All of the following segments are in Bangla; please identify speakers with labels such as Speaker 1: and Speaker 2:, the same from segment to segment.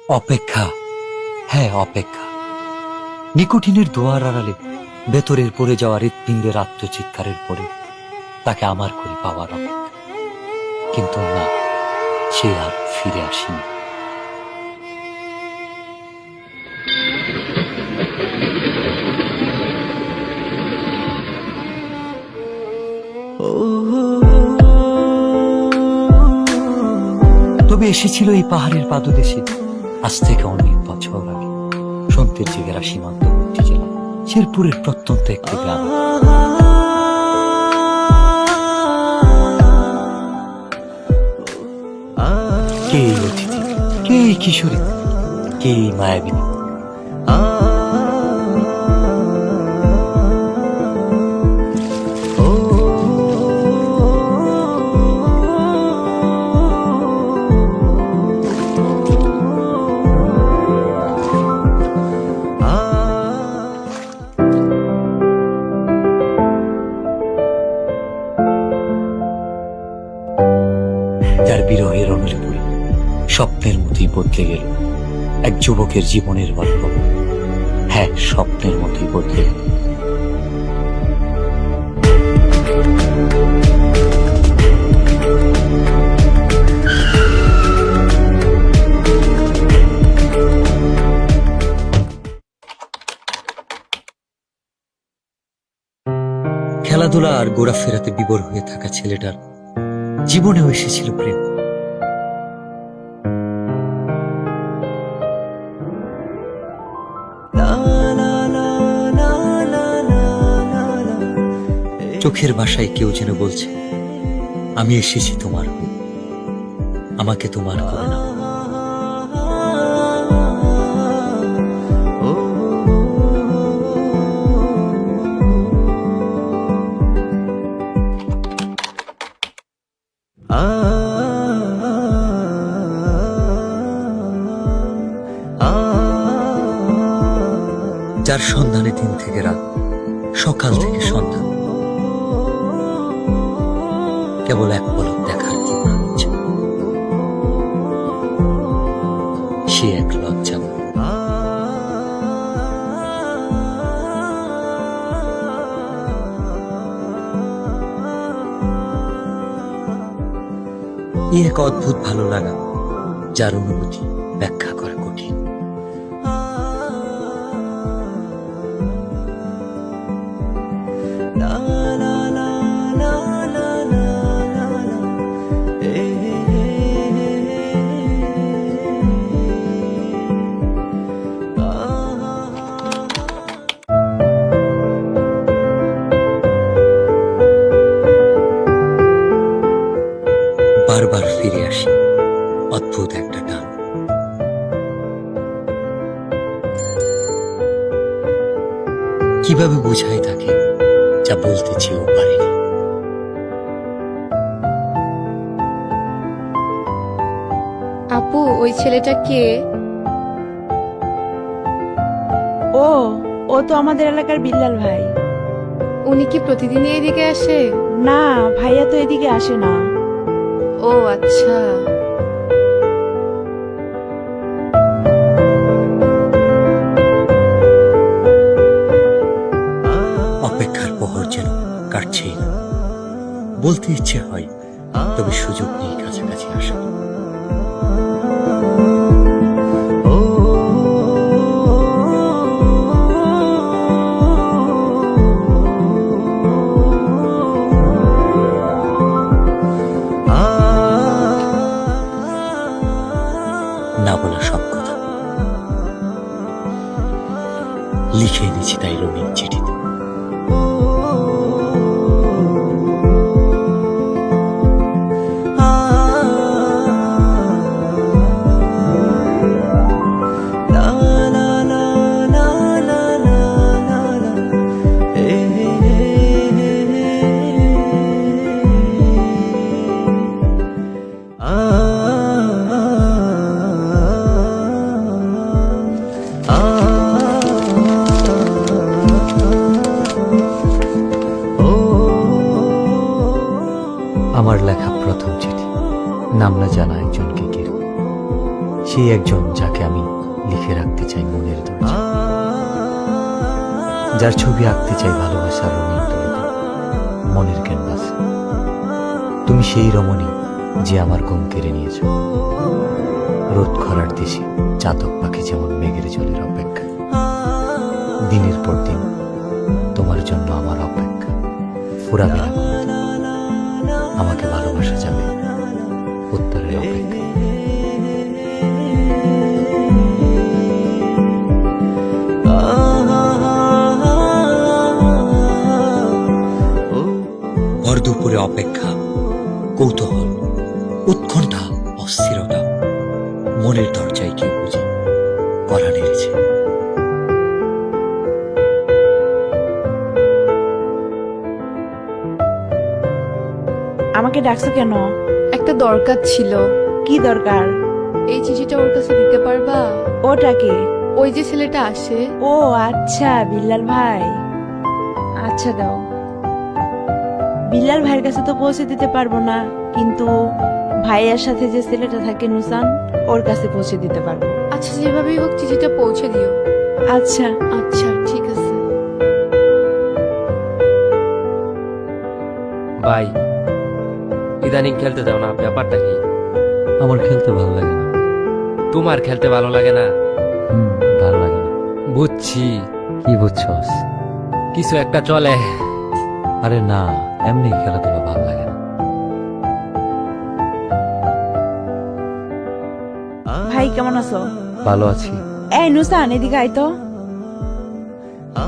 Speaker 1: অপেক্ষা, হ্যাঁ অপেক্ষা। নিকোটিনের দোয়ার আড়ালে ভেতরের পড়ে যাওয়া হৃৎপিণ্ডের আত্মচিৎকারের পরে তাকে আমার করে পাওয়ার অপেক্ষা। কিন্তু না, সে আর ফিরে আসেনি। তবে এসেছিল এই পাহাড়ের পাদদেশে আজ থেকে অনেক বছর আগে, সন্তের জেগেরা সীমান্তবর্তী জেলা শেরপুরের প্রত্যন্ত একটি গ্রাম। কে এই অতিথি, কে এই কিশোরী, কে এই মায়াবিনী? যার বিরহের অনলে পড়ে স্বপ্নের মতোই বদলে গেল এক যুবকের জীবনের গল্প। হ্যাঁ, স্বপ্নের মতোই বদলে গেল। খেলাধুলা আর ঘোরাফেরাতে বিভোর হয়ে থাকা ছেলেটার জীবনেও এসেছিল প্রেম। চোখের ভাষায় কেউ যেন বলছে, আমি এসেছি তোমার হয়ে, আমাকে তোমার করে নাও। যার সন্ধানে দিন থেকে রাত, সকাল থেকে সন্ধ্যা, কেবল এক পলক দেখার তীব্র ইচ্ছা। সে এক লজ্জা। এই এক অদ্ভুত ভালো লাগা, যার অনুভূতি ব্যাখ্যা করা কঠিন। বারবার ফিরে আসি অদ্ভুত একটা টান। কিভাবে বুঝাই তাকে যা বলতে চেয়েও পারিনি।
Speaker 2: আপু, ওই ছেলেটা কে?
Speaker 3: ও ও তো আমাদের এলাকার বিল্লাল ভাই।
Speaker 2: উনি কি প্রতিদিনই এদিকে আসে?
Speaker 3: না, ভাইয়া তো এদিকে আসে না।
Speaker 2: ও আচ্ছা।
Speaker 1: অপেক্ষার প্রহর যেন কাটছেই না। বলতে ইচ্ছে হয়, তবে সুযোগ নেই কাছাকাছি আসা। না বলা সব কথা লিখে এনেছি তাই রঙিন চিঠিতে। আমার লেখা প্রথম চিঠি, নাম না জানা একজনকে ঘিরে। সেই একজন যাকে আমি লিখে রাখতে চাই মনের দরজা, যার ছবি আঁকতে চাই ভালোবাসার রঙিন তুলিতে মনের ক্যানভাস। তুমি সেই রমণী যে আমার ঘুম কেড়ে নিয়েছ, রোদ খরার দেশে চাতক পাখি যেমন মেঘের জলের অপেক্ষা। দিনের পর দিন তোমার জন্য আমার অপেক্ষা ফুরাবে না কোনোদিন। আমাকে ভালোবাসা যাবে উত্তরের অপেক্ষা। ভর দুপুরে অপেক্ষা, কৌতূহল, উৎকণ্ঠা, অস্থিরতা, মনের দরজায় কি বুঝি কড়া নেড়েছে।
Speaker 3: আমাকে ডাকছো কেন?
Speaker 2: একটা দরকার ছিল।
Speaker 3: কি দরকার?
Speaker 2: এই চিঠিটা ওর কাছে দিতে পারবা?
Speaker 3: ওটাকে?
Speaker 2: ওই যে ছেলেটা আসে।
Speaker 3: ও আচ্ছা, বিল্লাল ভাই। আচ্ছা দাও। বিল্লাল ভাইয়ের কাছে তো পৌঁছে দিতে পারবো না, কিন্তু ভাইয়ার সাথে যে ছেলেটা থাকে নুসান, ওর কাছে পৌঁছে দিতে পারবো।
Speaker 2: আচ্ছা, যেভাবেই হোক চিঠিটা পৌঁছে দিও।
Speaker 3: আচ্ছা
Speaker 2: আচ্ছা, ঠিক আছে।
Speaker 4: ভাই, ইদানিং খেলতে যাও না, ব্যাপারটা কি?
Speaker 1: আমার খেলতে ভালো লাগে না।
Speaker 4: তোমার খেলতে ভালো লাগে না?
Speaker 1: ভালো লাগে না।
Speaker 4: বুঝছি,
Speaker 1: কি বুঝছস?
Speaker 4: কিছু একটা চলে।
Speaker 1: আরে না, এমনি খেলাধুলা ভালো লাগে না।
Speaker 3: ভাই কেমন আছো?
Speaker 1: ভালো আছি।
Speaker 3: এই নুসান, এদিকে আয় তো।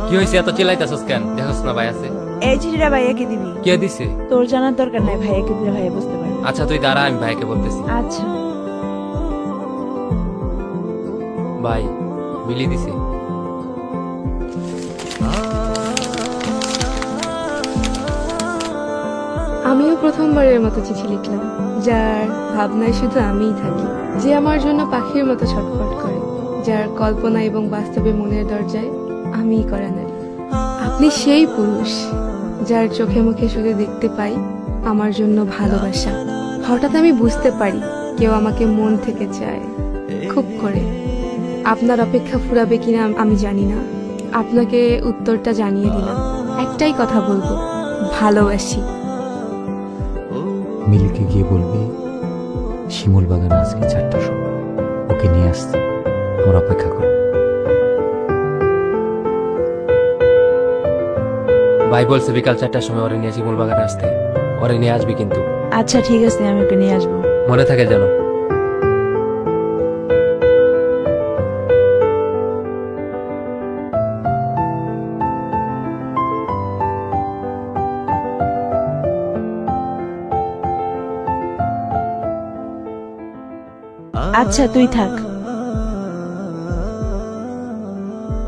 Speaker 4: কি হয়েছে এত চিল্লাইতেছস কেন? দেখোস না ভাই আছে।
Speaker 3: এই চিঠিটা ভাইয়াকে দিবি।
Speaker 4: কে দিছে?
Speaker 3: তোর জানার দরকার নাই, ভাইয়াকে দিলে ভাইয়া বুঝতে পারবে।
Speaker 4: আচ্ছা তুই দাঁড়া, আমি ভাইকে বলতেছি।
Speaker 3: আচ্ছা।
Speaker 4: ভাই, মিলি দিছে।
Speaker 2: আমিও প্রথমবারের মতো চিঠি লিখলাম, যার ভাবনায় শুধু আমিই থাকি, যে আমার জন্য পাখির মতো ছটফট করে, যার কল্পনা এবং বাস্তবে মনের দরজায় আমিই করা নারী। আপনি সেই পুরুষ যার চোখে মুখে শুধু দেখতে পাই আমার জন্য ভালোবাসা। হঠাৎ আমি বুঝতে পারি কেউ আমাকে মন থেকে চায়, খুব করে। আপনার অপেক্ষা ফুরাবে কিনা আমি জানি না, আপনাকে উত্তরটা জানিয়ে দিলাম। একটাই কথা বলবো, ভালোবাসি।
Speaker 1: মিলিকে গিয়ে বলবি শিমুল বাগানে আজকে 4টার সময় ওকে নিয়ে আসতে, আমার অপেক্ষা কর।
Speaker 4: ভাই বলছে বিকাল 4টার সময় ওরে নিয়ে শিমুল বাগানে আসতে। ওরে নিয়ে আসবি কিন্তু।
Speaker 3: আচ্ছা ঠিক আছে, আমি ওকে নিয়ে আসবো।
Speaker 4: মনে থাকে যেন।
Speaker 3: আচ্ছা তুই থাক।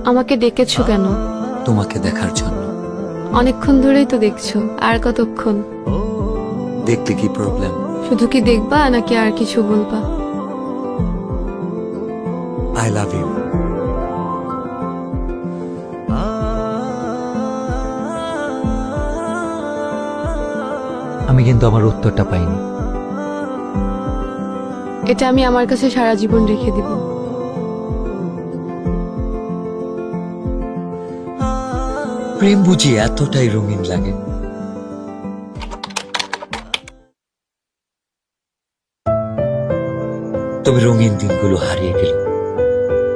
Speaker 2: আমাকে ডেকেছো কেন?
Speaker 1: তোমাকে দেখার জন্য।
Speaker 2: অনেকক্ষণ ধরেই তো দেখছো, আর কতক্ষণ?
Speaker 1: দেখলে কি প্রবলেম?
Speaker 2: শুধু কি দেখবা নাকি আর কিছু বলবা?
Speaker 1: I love you. আমি কিন্তু আমার উত্তরটা পাইনি।
Speaker 2: এটা আমি আমার কাছে সারা জীবন রেখে দিব।
Speaker 1: প্রেম বুঝি এতটাই রঙিন লাগে? তবে রঙিন দিনগুলো হারিয়ে গেল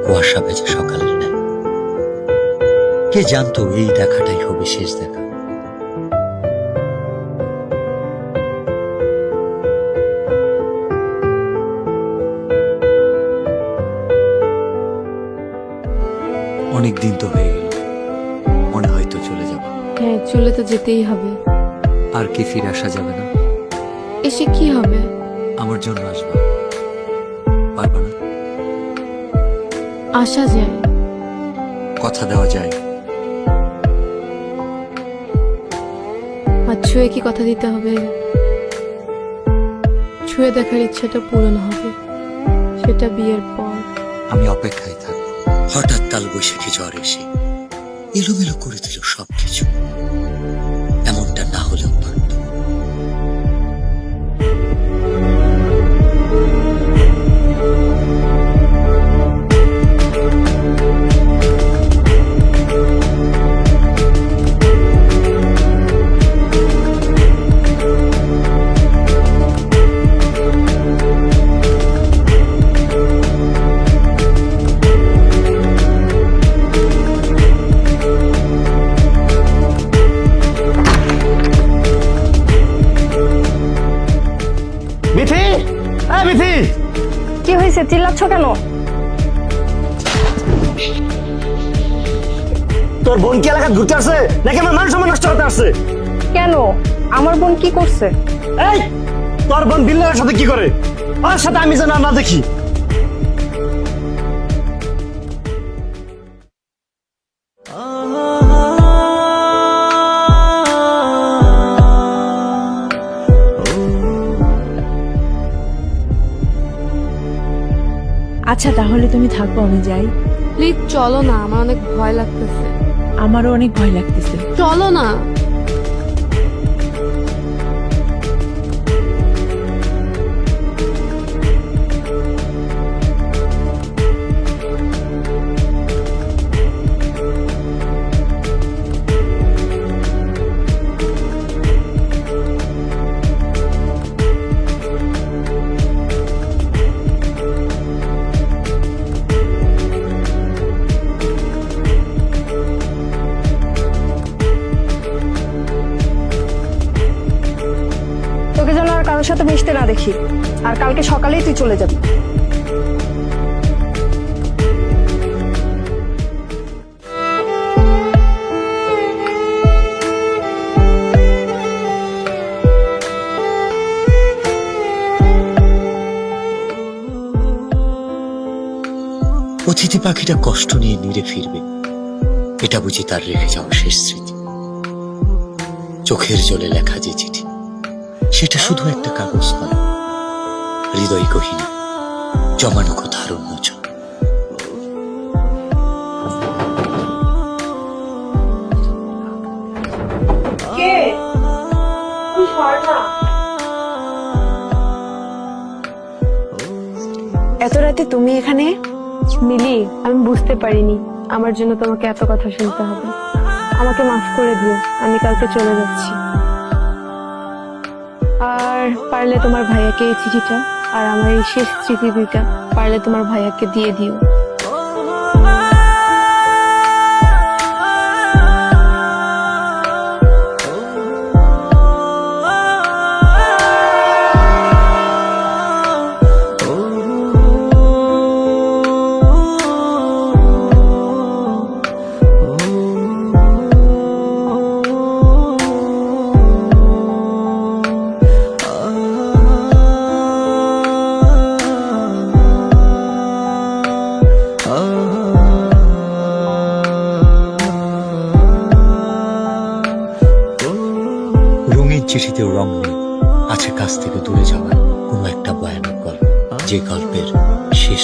Speaker 1: কুয়াশা ভেজা সকালের ন্যায়। কে জানতো এই দেখাটাই হবে শেষ দেখা। অনেক দিন তো হয়ে গেল, মনে হয়তো চলে যাব।
Speaker 2: হ্যাঁ, চলে তো যেতেই হবে।
Speaker 1: আর কি ফিরে আসা যাবে না?
Speaker 2: এসে কি হবে?
Speaker 1: আমার জন্য আসবা, পারবা না?
Speaker 2: আসা যায়,
Speaker 1: কথা দেওয়া যায়।
Speaker 2: আর ছুঁয়ে কি কথা দিতে হবে? ছুঁয়ে দেখার ইচ্ছাটা পূরণ হবে, সেটা বিয়ের পর।
Speaker 1: আমি অপেক্ষায় থাকবো। হঠাৎ কাল বৈশাখী ঝড় এসে এলোমেলো করে দিল সবকিছু। এমনটা না হলেও পারত।
Speaker 5: চিল্লাচ্ছ কেন?
Speaker 6: তোর বোন কি এলাকা ঘুরতে আসছে নাকি আমার মান সম্মান নষ্ট করতে আসছে?
Speaker 5: কেন? আমার বোন কি করছে?
Speaker 6: এই তোর বোন বিল্লালের সাথে কি করে? ওর সাথে আমি যেন না দেখি।
Speaker 3: আচ্ছা তাহলে তুমি থাকো, আমি যাই।
Speaker 2: প্লিজ চলো না, আমার অনেক ভয় লাগতেছে।
Speaker 3: আমারও অনেক ভয় লাগতেছে।
Speaker 2: চলো না।
Speaker 5: তোকে যেন আর কারোর সাথে মিশতে না দেখি, আর কালকে সকালেই তুই চলে যাবি।
Speaker 1: অতিথি পাখিটা কষ্ট নিয়ে নিরে ফিরবে, এটা বুঝি তার রেখে যাওয়া শেষ স্মৃতি। চোখের জলে লেখা যে চিঠি, সেটা শুধু একটা কাগজ নয়, হৃদয় গহীনে জমানো কথার উন্মোচন।
Speaker 5: এত রাতে তুমি এখানে?
Speaker 2: মিলি, আমি বুঝতে পারিনি আমার জন্য তোমাকে এত কথা শুনতে হবে। আমাকে মাফ করে দিও, আমি কালকে চলে যাচ্ছি। আর পারলে তোমার ভাইয়াকে এই চিঠিটা আর আমার এই শেষ স্মৃতি দুইটা পারলে তোমার ভাইয়াকে দিয়ে দিও।
Speaker 1: রঙিন চিঠিতেও রং নেই, আছে কাছ থেকে দূরে যাওয়ার কোনো একটা ভয়ানক গল্প, যে গল্পের শেষ